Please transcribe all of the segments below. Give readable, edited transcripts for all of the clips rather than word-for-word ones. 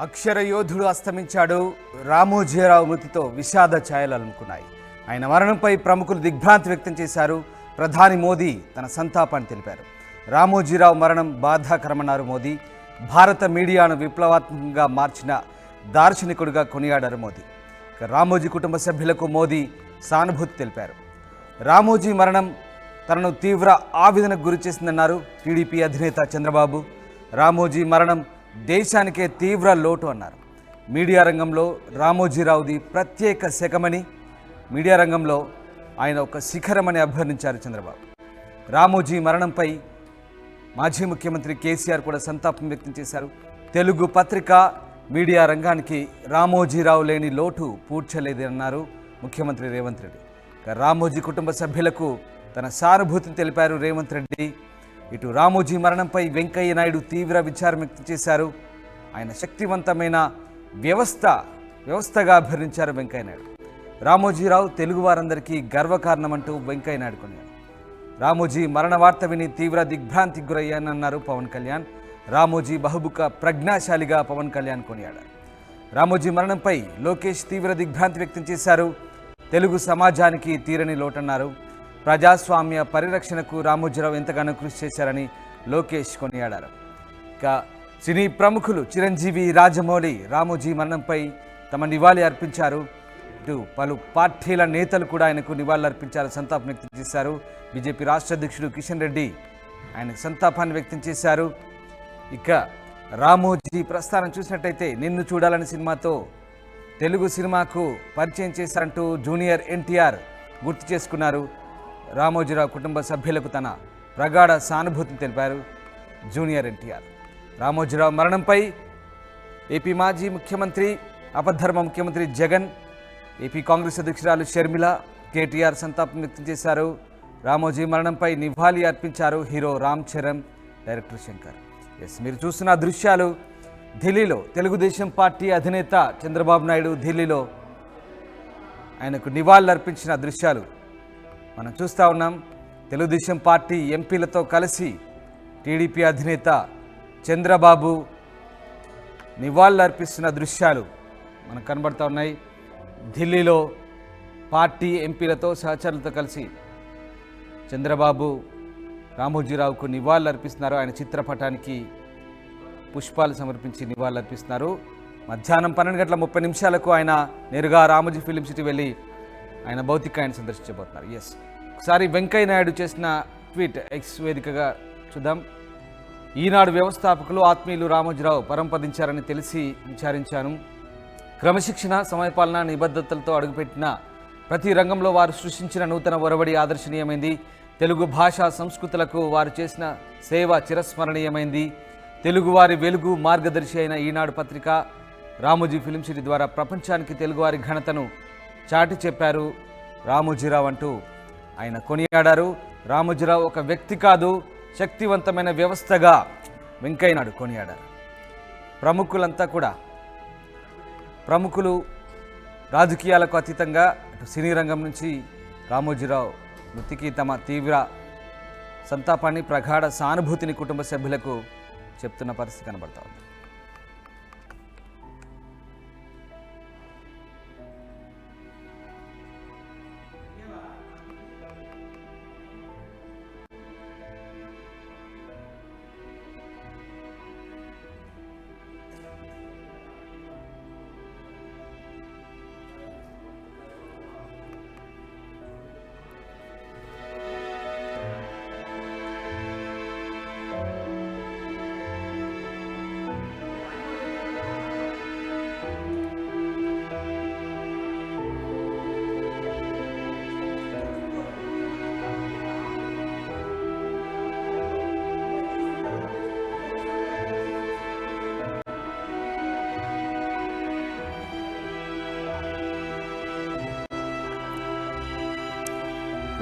అక్షర యోధుడు అస్తమించాడు. రామోజీరావు మృతితో విషాద ఛాయలు అలుముకున్నాయి. ఆయన మరణంపై ప్రముఖులు దిగ్భ్రాంతి వ్యక్తం చేశారు. ప్రధాని మోదీ తన సంతాపాన్ని తెలిపారు. రామోజీరావు మరణం బాధాకరమన్నారు మోదీ. భారత మీడియాను విప్లవాత్మకంగా మార్చిన దార్శనికుడిగా కొనియాడారు మోదీ. రామోజీ కుటుంబ సభ్యులకు మోదీ సానుభూతి తెలిపారు. రామోజీ మరణం తనను తీవ్ర ఆవేదనకు గురి చేసిందన్నారు టీడీపీ అధినేత చంద్రబాబు. రామోజీ మరణం దేశానికే తీవ్ర లోటు అన్నారు. మీడియా రంగంలో రామోజీరావుది ప్రత్యేక శకమని, మీడియా రంగంలో ఆయన ఒక శిఖరమని అభివర్ణించారు చంద్రబాబు. రామోజీ మరణంపై మాజీ ముఖ్యమంత్రి కేసీఆర్ కూడా సంతాపం వ్యక్తం చేశారు. తెలుగు పత్రిక మీడియా రంగానికి రామోజీరావు లేని లోటు పూడ్చలేదన్నారు ముఖ్యమంత్రి రేవంత్ రెడ్డి. రామోజీ కుటుంబ సభ్యులకు తన సానుభూతిని తెలిపారు రేవంత్ రెడ్డి. ఇటు రామోజీ మరణంపై వెంకయ్య నాయుడు తీవ్ర విచారం వ్యక్తం చేశారు. ఆయన శక్తివంతమైన వ్యవస్థగా అభివర్ణించారు వెంకయ్య నాయుడు. రామోజీరావు తెలుగు వారందరికీ గర్వకారణమంటూ వెంకయ్య నాయుడు కొన్నారు. రామోజీ మరణ వార్త విని తీవ్ర దిగ్భ్రాంతికి గురయ్యానన్నారు పవన్ కళ్యాణ్. రామోజీ బహుముఖ ప్రజ్ఞాశాలిగా పవన్ కళ్యాణ్ కొనియాడారు. రామోజీ మరణంపై లోకేష్ తీవ్ర దిగ్భ్రాంతి వ్యక్తం చేశారు. తెలుగు సమాజానికి తీరని లోటన్నారు. ప్రజాస్వామ్య పరిరక్షణకు రామోజీరావు ఎంతగానో కృషి చేశారని లోకేష్ కొనియాడారు. ఇక సినీ ప్రముఖులు చిరంజీవి, రాజమౌళి రామోజీ మరణంపై తమ నివాళి అర్పించారు. ఇటు పలు పార్టీల నేతలు కూడా ఆయనకు నివాళులు అర్పించారు, సంతాపం వ్యక్తం చేశారు. బీజేపీ రాష్ట్ర అధ్యక్షుడు కిషన్ రెడ్డి ఆయన సంతాపాన్ని వ్యక్తం చేశారు. ఇక రామోజీ ప్రస్థానం చూసినట్టయితే నిన్ను చూడాలని సినిమాతో తెలుగు సినిమాకు పరిచయం చేశారంటూ జూనియర్ ఎన్టీఆర్ గుర్తు చేసుకున్నారు. రామోజీరావు కుటుంబ సభ్యులకు తన ప్రగాఢ సానుభూతిని తెలిపారు జూనియర్ ఎన్టీఆర్. రామోజీరావు మరణంపై ఏపీ మాజీ ముఖ్యమంత్రి, అపధర్మ ముఖ్యమంత్రి జగన్, ఏపీ కాంగ్రెస్ అధ్యక్షురాలు షర్మిల, కేటీఆర్ సంతాపం వ్యక్తం చేశారు. రామోజీ మరణంపై నివాళి అర్పించారు హీరో రామ్ చరణ్, డైరెక్టర్ శంకర్. మీరు చూస్తున్న దృశ్యాలు ఢిల్లీలో తెలుగుదేశం పార్టీ అధినేత చంద్రబాబు నాయుడు ఢిల్లీలో ఆయనకు నివాళులు అర్పించిన దృశ్యాలు మనం చూస్తూ ఉన్నాం. తెలుగుదేశం పార్టీ ఎంపీలతో కలిసి టీడీపీ అధినేత చంద్రబాబు నివాళులు అర్పిస్తున్న దృశ్యాలు మనకు కనబడుతూ ఉన్నాయి. ఢిల్లీలో పార్టీ ఎంపీలతో సహచరులతో కలిసి చంద్రబాబు రామోజీరావుకు నివాళులు అర్పిస్తున్నారు. ఆయన చిత్రపటానికి పుష్పాలు సమర్పించి నివాళులు అర్పిస్తున్నారు. మధ్యాహ్నం 12:30 ఆయన నేరుగా రామోజీ ఫిలిం సిటీ వెళ్ళి ఆయన భౌతికాయాన్ని సందర్శించబోతున్నారు. ఒకసారి వెంకయ్య నాయుడు చేసిన ట్వీట్ ఎక్స్ వేదికగా చూద్దాం. ఈనాడు వ్యవస్థాపకులు ఆత్మీయులు రామోజీరావు పరంపదించారని తెలిసి విచారించాను. క్రమశిక్షణ, సమయపాలన, నిబద్ధతలతో అడుగుపెట్టిన ప్రతి రంగంలో వారు సృష్టించిన నూతన ఒరవడి ఆదర్శనీయమైంది. తెలుగు భాషా సంస్కృతులకు వారు చేసిన సేవ చిరస్మరణీయమైంది. తెలుగువారి వెలుగు, మార్గదర్శి అయిన ఈనాడు పత్రిక రామోజీ ఫిలిం సిటీ ద్వారా ప్రపంచానికి తెలుగువారి ఘనతను చాటి చెప్పారు రామోజీరావు అంటూ ఆయన కొనియాడారు. రామోజీరావు ఒక వ్యక్తి కాదు, శక్తివంతమైన వ్యవస్థగా వెంకయ్య నాయుడు కొనియాడారు. ప్రముఖులంతా కూడా రాజకీయాలకు అతీతంగా సినీ రంగం నుంచి రామోజీరావు మృతికి తమ తీవ్ర సంతాపాన్ని, ప్రగాఢ సానుభూతిని కుటుంబ సభ్యులకు చెప్తున్న పరిస్థితి కనబడతా ఉంది.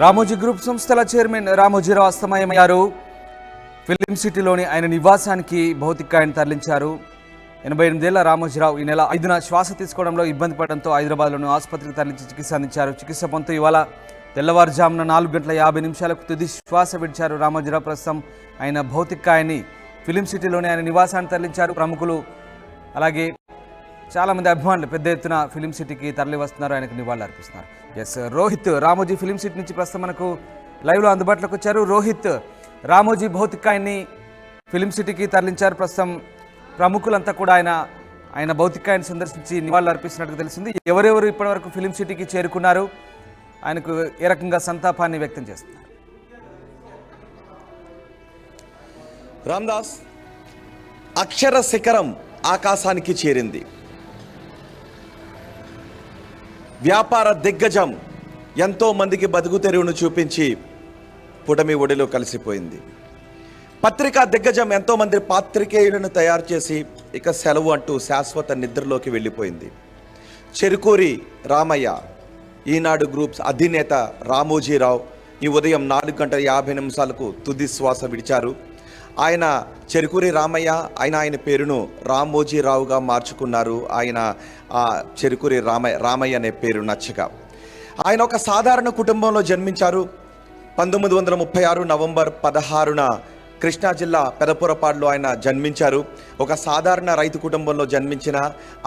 రామోజీ గ్రూప్ సంస్థల చైర్మన్ రామోజీరావు అస్తమయమయ్యారు. ఫిలిం సిటీలోని ఆయన నివాసానికి భౌతికాయాన్ని తరలించారు. 88 ఏళ్ల రామోజీరావు ఈ నెల 5న శ్వాస తీసుకోవడంలో ఇబ్బంది పడడంతో హైదరాబాద్లోని ఆసుపత్రికి తరలించి చికిత్స అందించారు. చికిత్స పొందుతూ ఇవాళ తెల్లవారుజామున 4:50 తుది శ్వాస విడిచారు రామోజీరావు. ప్రస్తుతం ఆయన భౌతికాయాన్ని ఫిలిం సిటీలోని ఆయన నివాసాన్ని తరలించారు. ప్రముఖులు అలాగే చాలామంది అభిమానులు పెద్ద ఎత్తున ఫిలిం సిటీకి తరలి వస్తున్నారు, ఆయనకు నివాళులు అర్పిస్తున్నారు. Yes, Rohit Ramoji Film City నుంచి ప్రస్తుతం మనకు లైవ్లో అందుబాటులోకి వచ్చారు. రోహిత్, రామోజీ భౌతికాయాన్ని ఫిలిం సిటీకి తరలించారు. ప్రస్తుతం ప్రముఖులంతా కూడా ఆయన భౌతికాయాన్ని సందర్శించి నివాళులు అర్పిస్తున్నట్టు తెలిసింది. ఎవరెవరు ఇప్పటివరకు ఫిలిం సిటీకి చేరుకున్నారు, ఆయనకు ఏ రకంగా సంతాపాన్ని వ్యక్తం చేస్తున్నారు? రామ్దాస్, అక్షర శిఖరం ఆకాశానికి చేరింది. వ్యాపార దిగ్గజం ఎంతో మందికి బతుకు తెరువును చూపించి పుటమి ఒడిలో కలిసిపోయింది. పత్రికా దిగ్గజం ఎంతో మంది పాత్రికేయులను తయారు చేసి ఇక సెలవు అంటూ శాశ్వత నిద్రలోకి వెళ్ళిపోయింది. చెరుకూరి రామయ్య, ఈనాడు గ్రూప్స్ అధినేత రామోజీరావు ఈ ఉదయం 4:50 తుది శ్వాస విడిచారు. ఆయన చెరుకూరి రామయ్య, ఆయన పేరును రామోజీరావుగా మార్చుకున్నారు. ఆయన చెరుకూరి రామయ్య అనే పేరు నచ్చగా. ఆయన ఒక సాధారణ కుటుంబంలో జన్మించారు. 1936 నవంబర్ 16న కృష్ణా జిల్లా పెదపురపాడులో ఆయన జన్మించారు. ఒక సాధారణ రైతు కుటుంబంలో జన్మించిన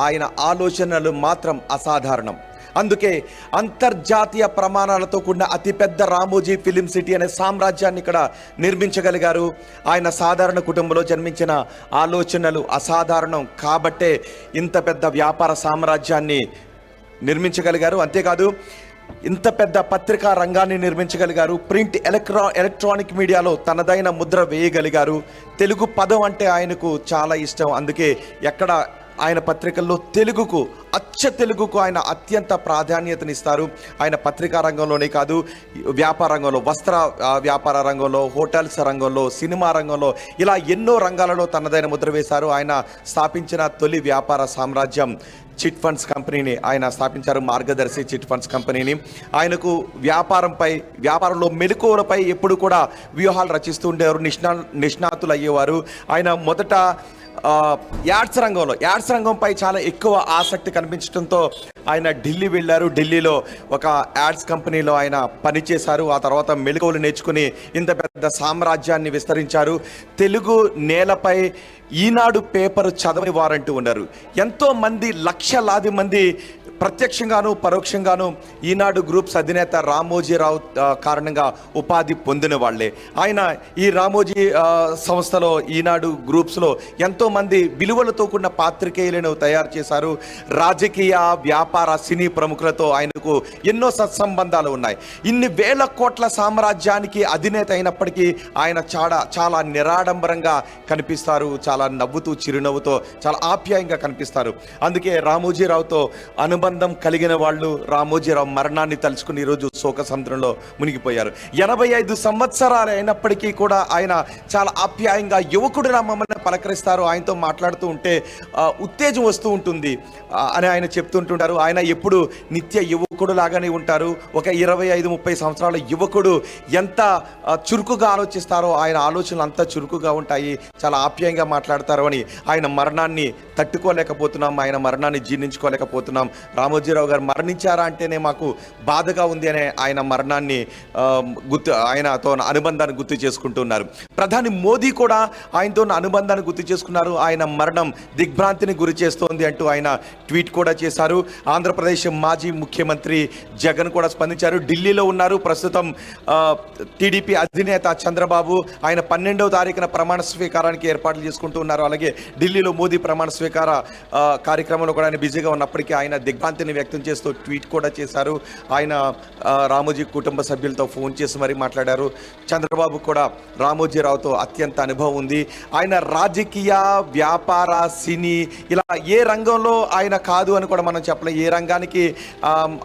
ఆయన ఆలోచనలు మాత్రం అసాధారణం. అందుకే అంతర్జాతీయ ప్రమాణాలతో కూడిన అతిపెద్ద రామోజీ ఫిలిం సిటీ అనే సామ్రాజ్యాన్ని ఇక్కడ నిర్మించగలిగారు. ఆయన సాధారణ కుటుంబంలో జన్మించిన ఆలోచనలు అసాధారణం కాబట్టే ఇంత పెద్ద వ్యాపార సామ్రాజ్యాన్ని నిర్మించగలిగారు. అంతేకాదు, ఇంత పెద్ద పత్రికా రంగాన్ని నిర్మించగలిగారు. ప్రింట్ ఎలక్ట్రానిక్ మీడియాలో తనదైన ముద్ర వేయగలిగారు. తెలుగు పదం అంటే ఆయనకు చాలా ఇష్టం. అందుకే ఎక్కడ ఆయన పత్రికల్లో తెలుగుకు, అచ్చ తెలుగుకు ఆయన అత్యంత ప్రాధాన్యతనిస్తారు. ఆయన పత్రికా రంగంలోనే కాదు, వ్యాపార రంగంలో, వస్త్ర వ్యాపార రంగంలో, హోటల్స్ రంగంలో, సినిమా రంగంలో, ఇలా ఎన్నో రంగాలలో తనదైన ముద్ర వేశారు. ఆయన స్థాపించిన తొలి వ్యాపార సామ్రాజ్యం చిట్ ఫండ్స్ కంపెనీని ఆయన స్థాపించారు. మార్గదర్శి చిట్ ఫండ్స్ కంపెనీని. ఆయనకు వ్యాపారంలో మెలకువలపై ఎప్పుడు కూడా వ్యూహాలు రచిస్తూ ఉండేవారు, నిష్ణాతులు అయ్యేవారు. ఆయన మొదట యాడ్స్ రంగంపై చాలా ఎక్కువ ఆసక్తి కనిపించడంతో ఆయన ఢిల్లీ వెళ్ళారు. ఢిల్లీలో ఒక యాడ్స్ కంపెనీలో ఆయన పనిచేశారు. ఆ తర్వాత మెలకువలు నేర్చుకుని ఇంత పెద్ద సామ్రాజ్యాన్ని విస్తరించారు. తెలుగు నేలపై ఈనాడు పేపర్ చదవని వారంటూ ఉన్నారు. ఎంతో మంది, లక్షలాది మంది ప్రత్యక్షంగాను పరోక్షంగాను ఈనాడు గ్రూప్స్ అధినేత రామోజీరావు కారణంగా ఉపాధి పొందిన వాళ్ళే. ఆయన ఈ రామోజీ సంస్థలో, ఈనాడు గ్రూప్స్లో ఎంతోమంది విలువలతో కూడిన పాత్రికేయులను తయారు చేశారు. రాజకీయ, వ్యాపార, సినీ ప్రముఖులతో ఆయనకు ఎన్నో సత్సంబంధాలు ఉన్నాయి. ఇన్ని వేల కోట్ల సామ్రాజ్యానికి అధినేత అయినప్పటికీ ఆయన చాలా నిరాడంబరంగా కనిపిస్తారు. చాలా నవ్వుతూ, చిరునవ్వుతో, చాలా ఆప్యాయంగా కనిపిస్తారు. అందుకే రామోజీరావుతో అనుబంధం కలిగిన వాళ్ళు రామోజీరావు మరణాన్ని తలుచుకుని ఈరోజు శోక సముద్రంలో మునిగిపోయారు. 85 సంవత్సరాలు అయినప్పటికీ కూడా ఆయన చాలా ఆప్యాయంగా యువకుడిలా మమ్మల్ని పలకరిస్తారు. ఆయనతో మాట్లాడుతూ ఉంటే ఉత్తేజం వస్తూ ఉంటుంది అని ఆయన చెప్తుంటుంటారు. ఆయన ఎప్పుడు నిత్య యువకుడు లాగానే ఉంటారు. ఒక 25-30 సంవత్సరాల యువకుడు ఎంత చురుకుగా ఆలోచిస్తారో ఆయన ఆలోచనలు అంత చురుకుగా ఉంటాయి. చాలా ఆప్యాయంగా మాట్లాడతారు అని ఆయన మరణాన్ని తట్టుకోలేకపోతున్నాం, ఆయన మరణాన్ని జీర్ణించుకోలేకపోతున్నాం. రామోజీరావు గారు మరణించారా అంటేనే మాకు బాధగా ఉంది అనే ఆయన మరణాన్ని ఆయనతో అనుబంధాన్ని గుర్తు చేసుకుంటున్నారు. ప్రధాని మోదీ కూడా ఆయనతో అనుబంధాన్ని గుర్తు చేసుకున్నారు. ఆయన మరణం దిగ్భ్రాంతిని గురి చేస్తోంది అంటూ ఆయన ట్వీట్ కూడా చేశారు. ఆంధ్రప్రదేశ్ మాజీ ముఖ్యమంత్రి జగన్ కూడా స్పందించారు. ఢిల్లీలో ఉన్నారు ప్రస్తుతం. టీడీపీ అధినేత చంద్రబాబు ఆయన 12వ తారీఖున ప్రమాణ స్వీకారానికి ఏర్పాట్లు చేసుకుంటూ ఉన్నారు. అలాగే ఢిల్లీలో మోదీ ప్రమాణ స్వీకార కార్యక్రమంలో కూడా ఆయన బిజీగా ఉన్నప్పటికీ ఆయన దిగ్భ్రాంతిని వ్యక్తం చేస్తూ ట్వీట్ కూడా చేశారు. ఆయన రామోజీ కుటుంబ సభ్యులతో ఫోన్ చేసి మరీ మాట్లాడారు. చంద్రబాబు కూడా రామోజీరావుతో అత్యంత అనుభవం ఉంది. ఆయన రాజకీయ, వ్యాపార, సినీ ఇలా ఏ రంగంలో ఆయన కాదు అని కూడా మనం చెప్పలేం. ఏ రంగానికి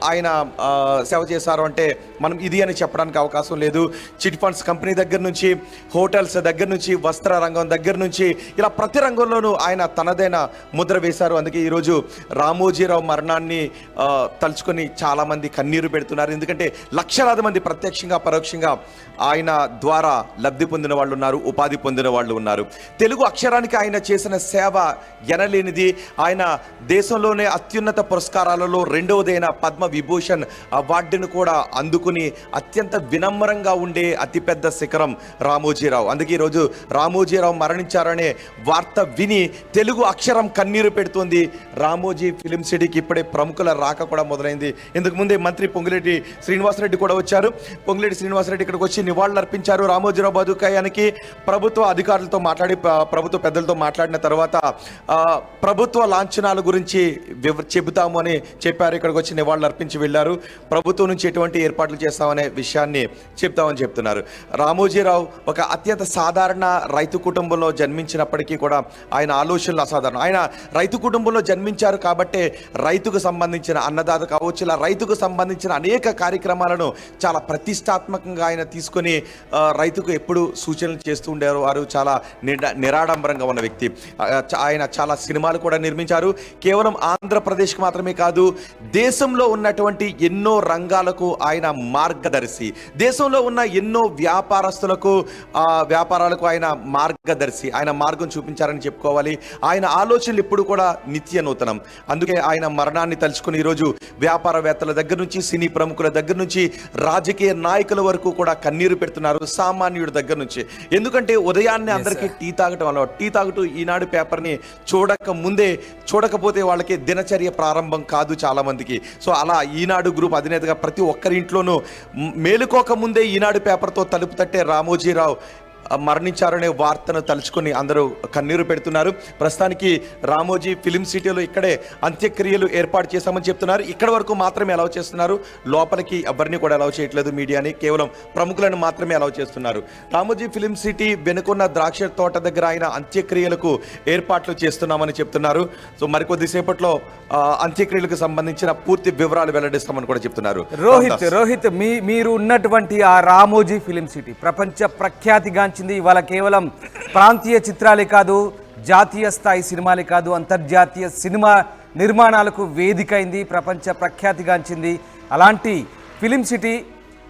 ఆయన సేవ చేశారు అంటే మనం ఇది అని చెప్పడానికి అవకాశం లేదు. చిట్ ఫండ్స్ కంపెనీ దగ్గర నుంచి, హోటల్స్ దగ్గర నుంచి, వస్త్ర రంగం దగ్గర నుంచి ఇలా ప్రతి రంగంలోనూ ఆయన తనదైన ముద్ర వేశారు. అందుకే ఈరోజు రామోజీరావు మరణాన్ని విషయాన్ని తలుచుకొని చాలామంది కన్నీరు పెడుతున్నారు. ఎందుకంటే లక్షలాది మంది ప్రత్యక్షంగా పరోక్షంగా ఆయన ద్వారా లబ్ధి పొందిన వాళ్ళు ఉన్నారు, ఉపాధి పొందిన వాళ్ళు ఉన్నారు. తెలుగు అక్షరానికి ఆయన చేసిన సేవ ఎనలేనిది. ఆయన దేశంలోనే అత్యున్నత పురస్కారాలలో రెండవదైన పద్మ విభూషణ్ అవార్డును కూడా అందుకుని అత్యంత వినమ్రంగా ఉండే అతిపెద్ద శిఖరం రామోజీరావు. అందుకే ఈరోజు రామోజీరావు మరణించారనే వార్త విని తెలుగు అక్షరం కన్నీరు పెడుతుంది. రామోజీ ఫిలిం సిటీకి ఇప్పుడే ప్రముఖుల రాక కూడా మొదలైంది. ఇంతకు ముందే మంత్రి పొంగులేటి శ్రీనివాసరెడ్డి కూడా వచ్చారు. పొంగులేటి శ్రీనివాసరెడ్డి ఇక్కడికి వచ్చి నివాళులు అర్పించారు రామోజీరావు బతుకాయానికి. ప్రభుత్వ అధికారులతో మాట్లాడి ప్రభుత్వ పెద్దలతో మాట్లాడిన తర్వాత ప్రభుత్వ లాంఛనాల గురించి చెబుతాము అని చెప్పారు. ఇక్కడికి వచ్చి నివాళులు అర్పించి వెళ్ళారు. ప్రభుత్వం నుంచి ఎటువంటి ఏర్పాట్లు చేస్తామనే విషయాన్ని చెప్తామని చెప్తున్నారు. రామోజీరావు ఒక అత్యంత సాధారణ రైతు కుటుంబంలో జన్మించినప్పటికీ కూడా ఆయన ఆలోచనలు అసాధారణం. ఆయన రైతు కుటుంబంలో జన్మించారు కాబట్టే రైతుకు సంబంధించిన అన్నదాత కావచ్చు, ఇలా రైతుకు సంబంధించిన అనేక కార్యక్రమాలను చాలా ప్రతిష్టాత్మకంగా ఆయన తీసుకొని రైతుకు ఎప్పుడు సూచనలు చేస్తూ ఉండేవారు. వారు చాలా నిరాడంబరంగా ఉన్న వ్యక్తి. ఆయన చాలా సినిమాలు కూడా నిర్మించారు. కేవలం ఆంధ్రప్రదేశ్కి మాత్రమే కాదు, దేశంలో ఉన్నటువంటి ఎన్నో రంగాలకు ఆయన మార్గదర్శి. దేశంలో ఉన్న ఎన్నో వ్యాపారాలకు ఆయన మార్గదర్శి. ఆయన మార్గం చూపించారని చెప్పుకోవాలి. ఆయన ఆలోచనలు ఎప్పుడు కూడా నిత్య నూతనం. అందుకే ఆయన మరణాన్ని తలుచుకుని ఈరోజు వ్యాపారవేత్తల దగ్గర నుంచి, సినీ ప్రముఖుల దగ్గర నుంచి, రాజకీయ నాయకుల వరకు కూడా కన్నీరు పెడుతున్నారు, సామాన్యుడి దగ్గర నుంచి. ఎందుకంటే ఉదయాన్నే అందరికీ టీ తాగటం అలవాటు. టీ తాగుతూ ఈనాడు పేపర్ని చూడకపోతే వాళ్ళకి దినచర్య ప్రారంభం కాదు చాలా మందికి. సో అలా ఈనాడు గ్రూప్ అధినేతగా ప్రతి ఒక్కరి ఇంట్లోనూ మేలుకోక ముందే ఈనాడు పేపర్తో తలుపు తట్టే రామోజీరావు మరణించారనే వార్తను తలుచుకొని అందరూ కన్నీరు పెడుతున్నారు. ప్రస్తుతానికి రామోజీ ఫిలిం సిటీలో ఇక్కడే అంత్యక్రియలు ఏర్పాటు చేశామని చెప్తున్నారు. ఇక్కడ వరకు మాత్రమే అలౌ చేస్తున్నారు, లోపలికి ఎవరిని కూడా అలౌ చేయట్లేదు మీడియాని. కేవలం ప్రముఖులను మాత్రమే అలౌ చేస్తున్నారు. రామోజీ ఫిలిం సిటీ వెనుకున్న ద్రాక్ష తోట దగ్గర ఆయన అంత్యక్రియలకు ఏర్పాట్లు చేస్తున్నామని చెప్తున్నారు. సో మరికొద్దిసేపట్లో అంత్యక్రియలకు సంబంధించిన పూర్తి వివరాలు వెల్లడిస్తామని కూడా చెప్తున్నారు. రోహిత్ మీరు ఉన్నటువంటి ఆ రామోజీ ఫిలిం సిటీ ప్రపంచ ప్రఖ్యాతిగా ఇవాళ కేవలం ప్రాంతీయ చిత్రాలే కాదు, జాతీయ స్థాయి సినిమాలే కాదు, అంతర్జాతీయ సినిమా నిర్మాణాలకు వేదిక అయింది, ప్రపంచ ప్రఖ్యాతిగాంచింది. అలాంటి ఫిలిం సిటీ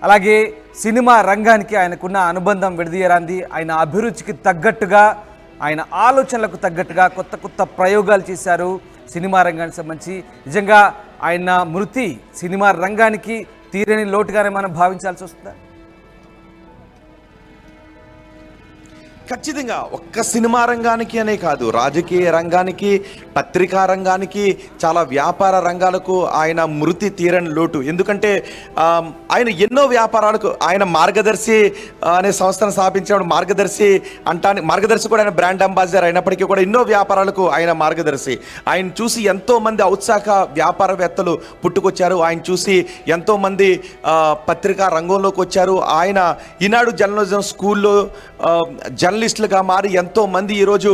అలాగే సినిమా రంగానికి ఆయనకున్న అనుబంధం విడదీయరాంది. ఆయన అభిరుచికి తగ్గట్టుగా, ఆయన ఆలోచనలకు తగ్గట్టుగా కొత్త కొత్త ప్రయోగాలు చేశారు సినిమా రంగానికి సంబంధించి. నిజంగా ఆయన మృతి సినిమా రంగానికి తీరని లోటుగానే మనం భావించాల్సి వస్తుందా? ఖచ్చితంగా ఒక్క సినిమా రంగానికి అనే కాదు, రాజకీయ రంగానికి, పత్రికా రంగానికి, చాలా వ్యాపార రంగాలకు ఆయన మృతి తీరని లోటు. ఎందుకంటే ఆయన ఎన్నో వ్యాపారాలకు ఆయన మార్గదర్శి అనే సంస్థను స్థాపించినప్పుడు మార్గదర్శి కూడా ఆయన బ్రాండ్ అంబాసిడర్ అయినప్పటికీ కూడా ఎన్నో వ్యాపారాలకు ఆయన మార్గదర్శి. ఆయన చూసి ఎంతోమంది ఔత్సాహ వ్యాపారవేత్తలు పుట్టుకొచ్చారు. ఆయన చూసి ఎంతోమంది పత్రికా రంగంలోకి వచ్చారు. ఆయన ఈనాడు జర్నలిజం స్కూల్లో జర్నలిస్టులుగా మారి ఎంతోమంది ఈరోజు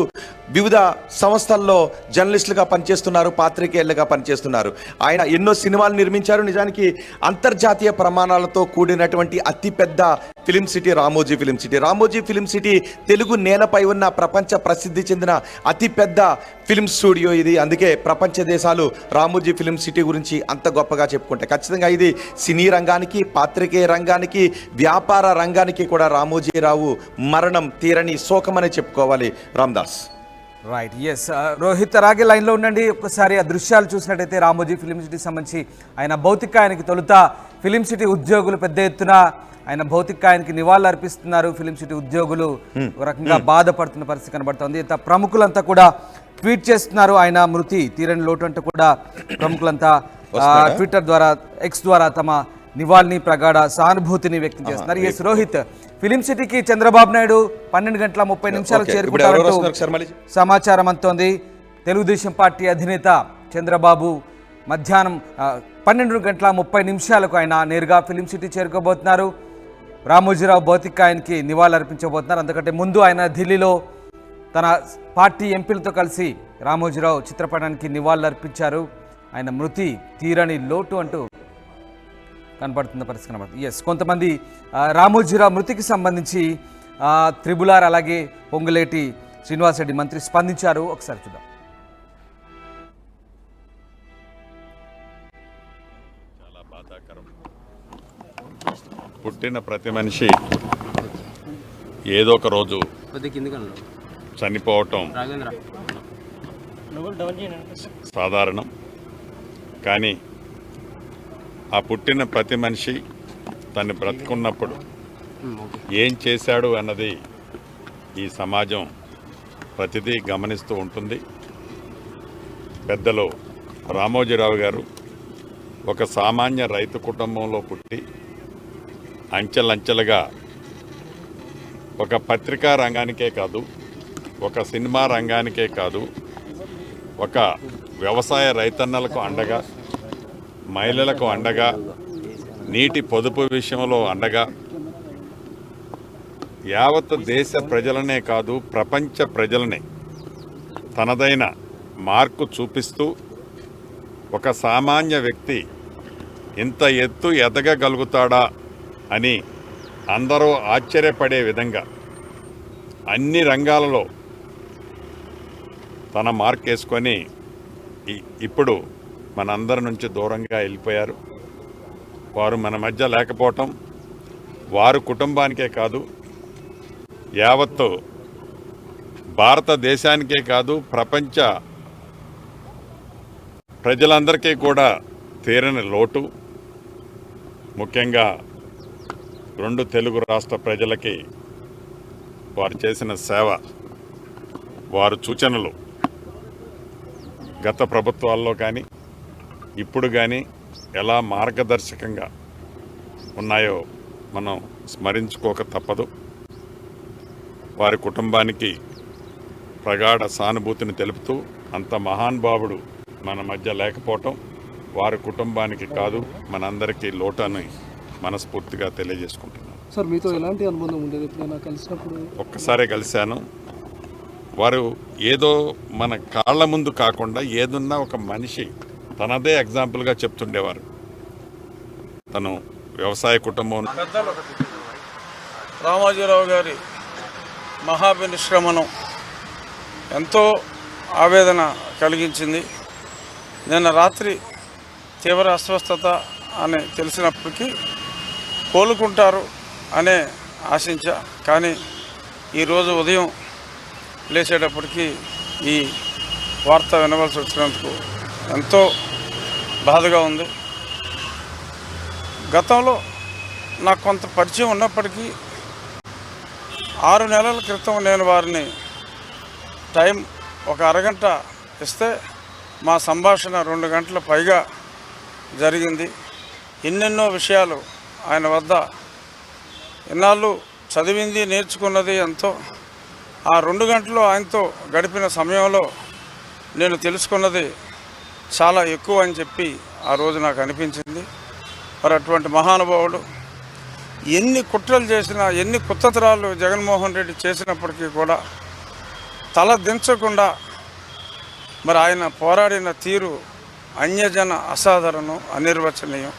వివిధ సంస్థల్లో జర్నలిస్టులుగా పనిచేస్తున్నారు, పాత్రికేయులుగా పనిచేస్తున్నారు. ఆయన ఎన్నో సినిమాలు నిర్మించారు. నిజానికి అంతర్జాతీయ ప్రమాణాలతో కూడినటువంటి అతిపెద్ద film city Ramoji Film city. Ramoji Film city Telugu నేలపై ఉన్న ప్రపంచ ప్రసిద్ధి చెందిన అతిపెద్ద ఫిలిం స్టూడియో ఇది. అందుకే ప్రపంచ దేశాలు రామోజీ ఫిలిం సిటీ గురించి అంత గొప్పగా చెప్పుకుంటాయి. ఖచ్చితంగా ఇది సినీ రంగానికి, పాత్రికేయ రంగానికి, వ్యాపార రంగానికి కూడా రామోజీరావు మరణం తీరని శోకమనే చెప్పుకోవాలి. రామ్దాస్. రైట్, ఎస్ రోహిత్ అలాగే లైన్లో ఉండండి. ఒక్కసారి ఆ దృశ్యాలు చూసినట్టయితే రామోజీ ఫిలిం సిటీకి సంబంధించి ఆయన భౌతికాయానికి తొలుత ఫిలిం సిటీ ఉద్యోగులు పెద్ద ఎత్తున ఆయన భౌతికాయానికి నివాళులు అర్పిస్తున్నారు. ఫిలిం సిటీ ఉద్యోగులు ఒక రకంగా బాధపడుతున్న పరిస్థితి కనబడుతుంది. ప్రముఖులంతా కూడా ట్వీట్ చేస్తున్నారు ఆయన మృతి తీరని లోటు అంటూ కూడా ప్రముఖులంతా ట్విట్టర్ ద్వారా, ఎక్స్ ద్వారా తమ నివాళిని, ప్రగాఢ సానుభూతిని వ్యక్తం చేస్తున్నారు. ఎస్ రోహిత్, ఫిలిం సిటీకి చంద్రబాబు నాయుడు 12:30 చేరుకుంటారంటూ సమాచారం అందుతోంది. తెలుగుదేశం పార్టీ అధినేత చంద్రబాబు మధ్యాహ్నం 12:30 ఆయన నేరుగా ఫిలిం సిటీ చేరుకోబోతున్నారు. రామోజీరావు భౌతికాయానికి నివాళులు అర్పించబోతున్నారు. అందుకంటే ముందు ఆయన ఢిల్లీలో తన పార్టీ ఎంపీలతో కలిసి రామోజీరావు చిత్రపటానికి నివాళులు అర్పించారు. ఆయన మృతి తీరని లోటు అంటూ కనపడుతున్న పరిస్థితి కనబడుతుంది. ఎస్, కొంతమంది రామోజీరావు మృతికి సంబంధించి త్రిబులార్ అలాగే పొంగులేటి శ్రీనివాసరెడ్డి మంత్రి స్పందించారు. ఒకసారి చూద్దాం. బాధాకరం. పుట్టిన ప్రతి మనిషి ఏదో ఒక రోజు చనిపోవటం సాధారణం. కానీ ఆ పుట్టిన ప్రతి మనిషి తను బ్రతుకున్నప్పుడు ఏం చేశాడు అన్నది ఈ సమాజం ప్రతిదీ గమనిస్తూ ఉంటుంది. పెద్దలు రామోజీరావు గారు ఒక సామాన్య రైతు కుటుంబంలో పుట్టి అంచెలంచెలుగా ఒక పత్రికా రంగానికే కాదు, ఒక సినిమా రంగానికే కాదు, ఒక వ్యవసాయ రైతన్నలకు అండగా, మహిళలకు అండగా, నీటి పొదుపు విషయంలో అండగా, యావత్ దేశ ప్రజలనే కాదు ప్రపంచ ప్రజలనే తనదైన మార్కు చూపిస్తూ ఒక సామాన్య వ్యక్తి ఇంత ఎత్తు ఎదగగలుగుతాడా అని అందరూ ఆశ్చర్యపడే విధంగా అన్ని రంగాలలో తన మార్క్ వేసుకొని ఇప్పుడు మనందరి నుంచి దూరంగా వెళ్ళిపోయారు. వారు మన మధ్య లేకపోవటం వారు కుటుంబానికే కాదు, యావత్తు భారతదేశానికే కాదు ప్రపంచ ప్రజలందరికీ కూడా తీరని లోటు. ముఖ్యంగా 2 తెలుగు రాష్ట్ర ప్రజలకి వారు చేసిన సేవ, వారు సూచనలు గత ప్రభుత్వాల్లో కానీ ఇప్పుడు కానీ ఎలా మార్గదర్శకంగా ఉన్నాయో మనం స్మరించుకోక తప్పదు. వారి కుటుంబానికి ప్రగాఢ సానుభూతిని తెలుపుతూ అంత మహానుభావుడు మన మధ్య లేకపోవటం వారి కుటుంబానికి కాదు మనందరికీ లోటని మనస్ఫూర్తిగా తెలియజేసుకుంటున్నాను. సార్, మీతో ఎలాంటి అనుబంధం ఉండేది? ఎప్పుడైనా కలిసినప్పుడు? ఒక్కసారే కలిశాను. వారు ఏదో మన కాళ్ళ ముందు కాకుండా ఏదున్నా ఒక మనిషి తనదే ఎగ్జాంపుల్గా చెప్తుండేవారు. తను వ్యవసాయ కుటుంబం. పెద్దలు రామోజీరావు గారి మహాభినిష్క్రమణం ఎంతో ఆవేదన కలిగించింది. నిన్న రాత్రి తీవ్ర అస్వస్థత అని తెలిసినప్పటికీ కోలుకుంటారు అనే ఆశించా. కానీ ఈరోజు ఉదయం లేచేటప్పటికీ ఈ వార్త వినవలసి వచ్చినందుకు ఎంతో బాధగా ఉంది. గతంలో నాకు కొంత పరిచయం ఉన్నప్పటికీ 6 నెలల క్రితం నేను వారిని టైం ఒక అరగంట ఇస్తే మా సంభాషణ 2 గంటల పైగా జరిగింది. ఎన్నెన్నో విషయాలు ఆయన వద్ద ఇన్నాళ్ళు చదివింది నేర్చుకున్నది ఎంతో. ఆ 2 గంటలు ఆయనతో గడిపిన సమయంలో నేను తెలుసుకున్నది చాలా ఎక్కువ అని చెప్పి ఆ రోజు నాకు అనిపించింది. మరి అటువంటి మహానుభావుడు ఎన్ని కుట్రలు చేసినా, ఎన్ని కుతంత్రాలు జగన్మోహన్ రెడ్డి చేసినప్పటికీ కూడా తల దించకుండా మరి ఆయన పోరాడిన తీరు అన్యజన అసాధారణం, అనిర్వచనీయం.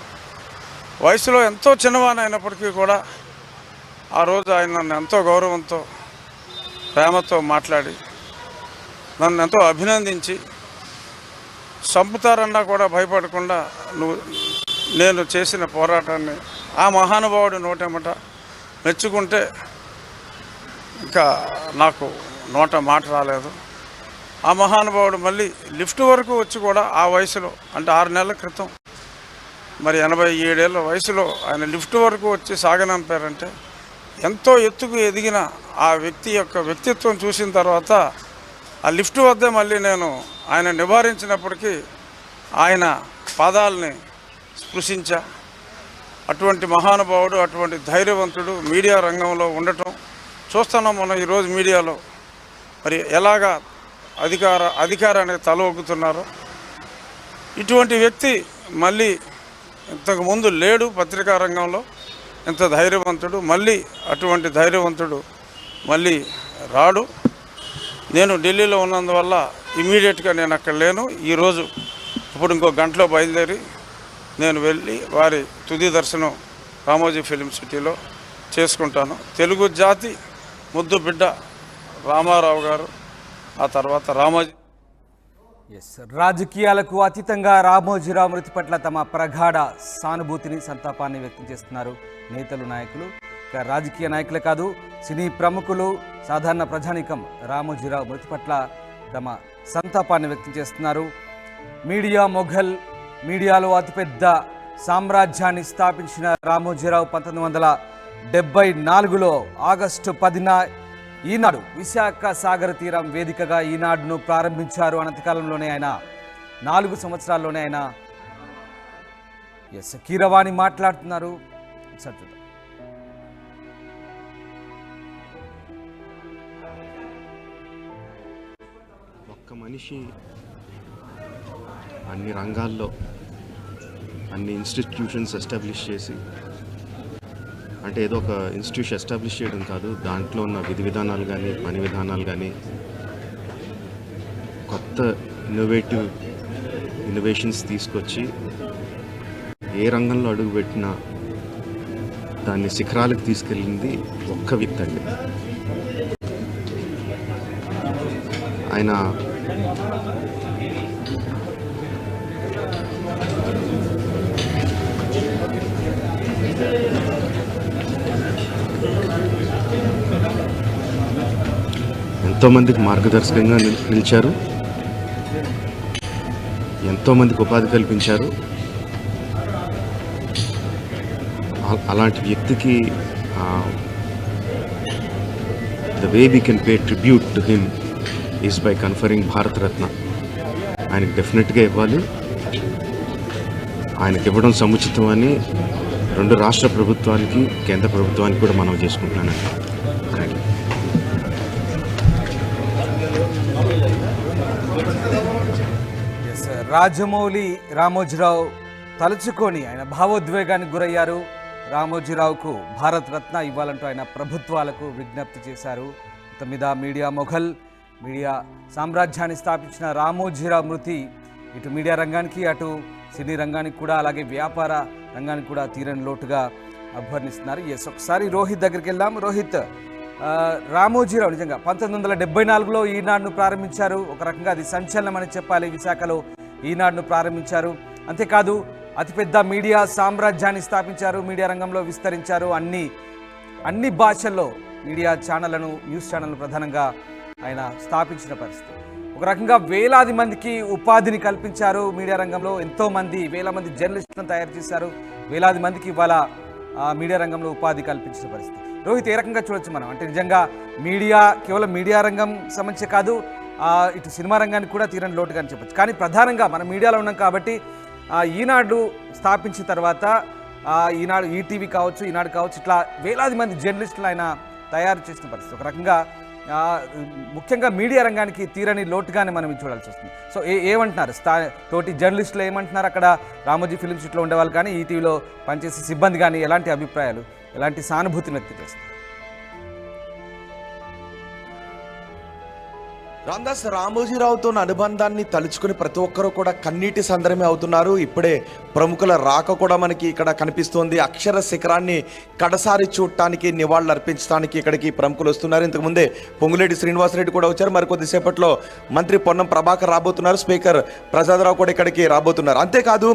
వయసులో ఎంతో చిన్నవానైనప్పటికీ కూడా ఆ రోజు ఆయన నన్ను ఎంతో గౌరవంతో ప్రేమతో మాట్లాడి నన్ను ఎంతో అభినందించి చంపుతారన్నా కూడా భయపడకుండా నేను చేసిన పోరాటాన్ని ఆ మహానుభావుడి నోటెమట మెచ్చుకుంటే ఇంకా నాకు నోట మాట రాలేదు. ఆ మహానుభావుడు మళ్ళీ లిఫ్ట్ వరకు వచ్చి కూడా ఆ వయసులో, అంటే 6 నెలల క్రితం, మరి 87 ఏళ్ళ వయసులో ఆయన లిఫ్ట్ వరకు వచ్చి సాగనంపారంటే ఎంతో ఎత్తుకు ఎదిగిన ఆ వ్యక్తి యొక్క వ్యక్తిత్వం చూసిన తర్వాత ఆ లిఫ్ట్ వద్దే మళ్ళీ నేను ఆయన నివారించినప్పటికీ ఆయన పాదాలని స్పృశించా. అటువంటి మహానుభావుడు, అటువంటి ధైర్యవంతుడు మీడియా రంగంలో ఉండటం చూస్తున్నాం మనం ఈరోజు మీడియాలో. మరి ఎలాగా అధికారానికి తల ఒగ్గుతున్నారో ఇటువంటి వ్యక్తి మళ్ళీ ఇంతకుముందు లేడు పత్రికా రంగంలో. ఇంత ధైర్యవంతుడు, మళ్ళీ అటువంటి ధైర్యవంతుడు మళ్ళీ రాడు. నేను ఢిల్లీలో ఉన్నందువల్ల ఇమీడియట్గా నేను అక్కడ లేను. ఈరోజు ఇప్పుడు ఇంకో గంటలో బయలుదేరి నేను వెళ్ళి వారి తుది దర్శనం రామోజీ ఫిలిం సిటీలో చేసుకుంటాను. తెలుగు జాతి ముద్దు బిడ్డ రామారావు గారు, ఆ తర్వాత రామోజీ రాజకీయాలకు అతీతంగా రామోజీరావు మృతి పట్ల తమ ప్రగాఢ సానుభూతిని సంతాపాన్ని వ్యక్తం చేస్తున్నారు నేతలు, నాయకులు. ఇక రాజకీయ నాయకులే కాదు, సినీ ప్రముఖులు, సాధారణ ప్రజానీకం రామోజీరావు మృతి పట్ల తమ సంతాపాన్ని వ్యక్తం చేస్తున్నారు. మీడియా మొఘల్, మీడియాలో అతిపెద్ద సామ్రాజ్యాన్ని స్థాపించిన రామోజీరావు 1974లో ఆగస్టు 10న ఈనాడు విశాఖ సాగర తీరం వేదికగా ఈనాడును ప్రారంభించారు. అనంతకాలంలోనే ఆయన 4 సంవత్సరాల్లోనే ఆయన కీరవాణి మాట్లాడుతున్నారు. చూద్దాం. ఒక్క మనిషి అన్ని రంగాల్లో అన్ని ఇన్స్టిట్యూషన్స్ ఎస్టాబ్లిష్ చేసి, అంటే ఏదో ఒక ఇన్స్టిట్యూషన్ ఎస్టాబ్లిష్ చేయడం కాదు, దాంట్లో ఉన్న విధి విధానాలు కానీ పని విధానాలు కానీ కొత్త ఇన్నోవేషన్స్ తీసుకొచ్చి ఏ రంగంలో అడుగుపెట్టినా దాన్ని శిఖరాలకు తీసుకెళ్ళింది ఒక్క వ్యక్తి అండి. ఆయన ఎంతోమందికి మార్గదర్శకంగా నిలిచారు, ఎంతోమందికి ఉపాధి కల్పించారు. అలాంటి వ్యక్తికి the way we can pay tribute to him is by conferring Bharat Ratna. ఆయనకి డెఫినెట్గా ఇవ్వాలి. ఆయనకి ఇవ్వడం సముచితం అని 2 రాష్ట్ర ప్రభుత్వానికి, కేంద్ర ప్రభుత్వానికి కూడా మనం చేసుకుంటున్నానండి. రాజమౌళి రామోజీరావు తలుచుకొని ఆయన భావోద్వేగానికి గురయ్యారు. రామోజీరావుకు భారత రత్న ఇవ్వాలంటూ ఆయన ప్రభుత్వాలకు విజ్ఞప్తి చేశారు. మొత్తం మీద మీడియా మొఘల్, మీడియా సామ్రాజ్యాన్ని స్థాపించిన రామోజీరావు మృతి ఇటు మీడియా రంగానికి, అటు సినీ రంగానికి కూడా, అలాగే వ్యాపార రంగానికి కూడా తీరని లోటుగా అభ్యర్థిస్తున్నారు. ఒకసారి రోహిత్ దగ్గరికి వెళ్దాం. రోహిత్, రామోజీరావు నిజంగా 1974లో ఈనాడును ప్రారంభించారు. ఒక రకంగా అది సంచలనం అని చెప్పాలి. విశాఖలో ఈనాడును ప్రారంభించారు. అంతేకాదు అతిపెద్ద మీడియా సామ్రాజ్యాన్ని స్థాపించారు. మీడియా రంగంలో విస్తరించారు. అన్ని భాషల్లో మీడియా ఛానళ్లను, న్యూస్ ఛానళ్లను ప్రధానంగా ఆయన స్థాపించిన పరిస్థితి. ఒక రకంగా వేలాది మందికి ఉపాధిని కల్పించారు. మీడియా రంగంలో ఎంతోమంది, వేల మంది జర్నలిస్టులను తయారు చేశారు. వేలాది మందికి ఇవాళ మీడియా రంగంలో ఉపాధి కల్పించిన పరిస్థితి. రోహిత్, ఏ రకంగా చూడొచ్చు మనం? అంటే నిజంగా మీడియా కేవలం మీడియా రంగం సంబంధించి కాదు, ఇటు సినిమా రంగానికి కూడా తీరని లోటుగా అని చెప్పచ్చు. కానీ ప్రధానంగా మనం మీడియాలో ఉన్నాం కాబట్టి ఈనాడు స్థాపించిన తర్వాత ఈనాడు, ఈటీవీ కావచ్చు, ఈనాడు కావచ్చు, ఇట్లా వేలాది మంది జర్నలిస్టులు ఆయన తయారు చేసిన పరిస్థితి. ఒక రకంగా ముఖ్యంగా మీడియా రంగానికి తీరని లోటుగానే మనం చూడాల్సి వస్తుంది. సో ఏమంటున్నారు తోటి జర్నలిస్టులు ఏమంటున్నారు? అక్కడ రామోజీ ఫిలిం సిటీలో ఉండేవాళ్ళు కానీ, ఈటీవీలో పనిచేసే సిబ్బంది కానీ ఎలాంటి అభిప్రాయాలు, ఎలాంటి సానుభూతిని వ్యక్తం చేస్తారు? రామదాస్, రామోజీరావుతో ఉన్న అనుబంధాన్ని తలుచుకుని ప్రతి ఒక్కరూ కూడా కన్నీటి సందర్భమే అవుతున్నారు. ఇప్పుడే ప్రముఖుల రాక కూడా మనకి ఇక్కడ కనిపిస్తోంది. అక్షర శిఖరాన్ని కడసారి చూడటానికి, నివాళులు అర్పించడానికి ఇక్కడికి ప్రముఖులు వస్తున్నారు. ఇంతకుముందే పొంగులేటి శ్రీనివాసరెడ్డి కూడా వచ్చారు. మరికొద్దిసేపట్లో మంత్రి పొన్నం ప్రభాకర్ రాబోతున్నారు. స్పీకర్ ప్రసాదరావు కూడా ఇక్కడికి రాబోతున్నారు. అంతేకాదు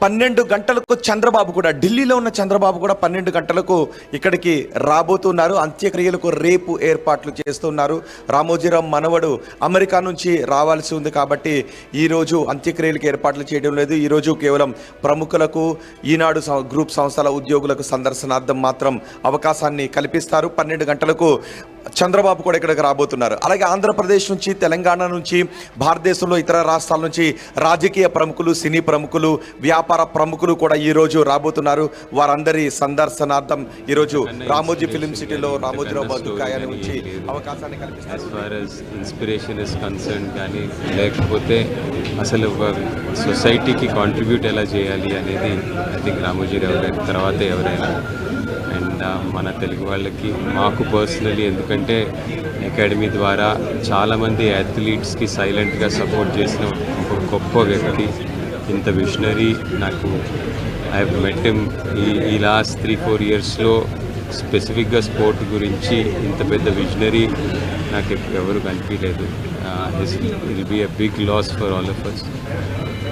12 గంటలకు చంద్రబాబు కూడా, ఢిల్లీలో ఉన్న చంద్రబాబు కూడా 12 గంటలకు ఇక్కడికి రాబోతున్నారు. అంత్యక్రియలకు రేపు ఏర్పాట్లు చేస్తున్నారు. రామోజీరావు మనవడు అమెరికా నుంచి రావాల్సి ఉంది కాబట్టి ఈరోజు అంత్యక్రియలకు ఏర్పాట్లు చేయడం లేదు. ఈరోజు కేవలం ప్రముఖులకు, ఈనాడు గ్రూప్ సంస్థల ఉద్యోగులకు సందర్శనార్థం మాత్రం అవకాశాన్ని కల్పిస్తారు. 12 గంటలకు చంద్రబాబు కూడా ఇక్కడికి రాబోతున్నారు. అలాగే ఆంధ్రప్రదేశ్ నుంచి, తెలంగాణ నుంచి, భారతదేశంలో ఇతర రాష్ట్రాల నుంచి రాజకీయ ప్రముఖులు, సినీ ప్రముఖులు, వ్యాపార ప్రముఖులు కూడా ఈరోజు రాబోతున్నారు. వారందరి సందర్శనార్థం ఈరోజు రామోజీ ఫిలిం సిటీలో రామోజీరావు బతుకాయాన్ని ఉంచి అవకాశాన్ని కల్పిస్తారు. ఇన్స్పిరేషన్ ఇస్ కన్సర్న్ కానీ, లేకపోతే అసలు సొసైటీకి కాంట్రిబ్యూట్ ఎలా చేయాలి అనేది ఐ థింక్ రామోజీరావు గారి తర్వాతే ఎవరైనా. అండ్ మన తెలుగు వాళ్ళకి, మాకు పర్సనలీ, ఎందుకంటే అకాడమీ ద్వారా చాలామంది అథ్లీట్స్కి సైలెంట్గా సపోర్ట్ చేసిన ఒక గొప్ప వ్యక్తి, ఇంత విషనరీ. నాకు ఐ హెవ్ మెట్ హిమ్ ఈ లాస్ట్ 3-4 ఇయర్స్లో స్పెసిఫిక్గా స్పోర్ట్ గురించి ఇంత పెద్ద విజనరీ నాకు ఎవరు కనిపించలేదు. It will be a big loss for all of us.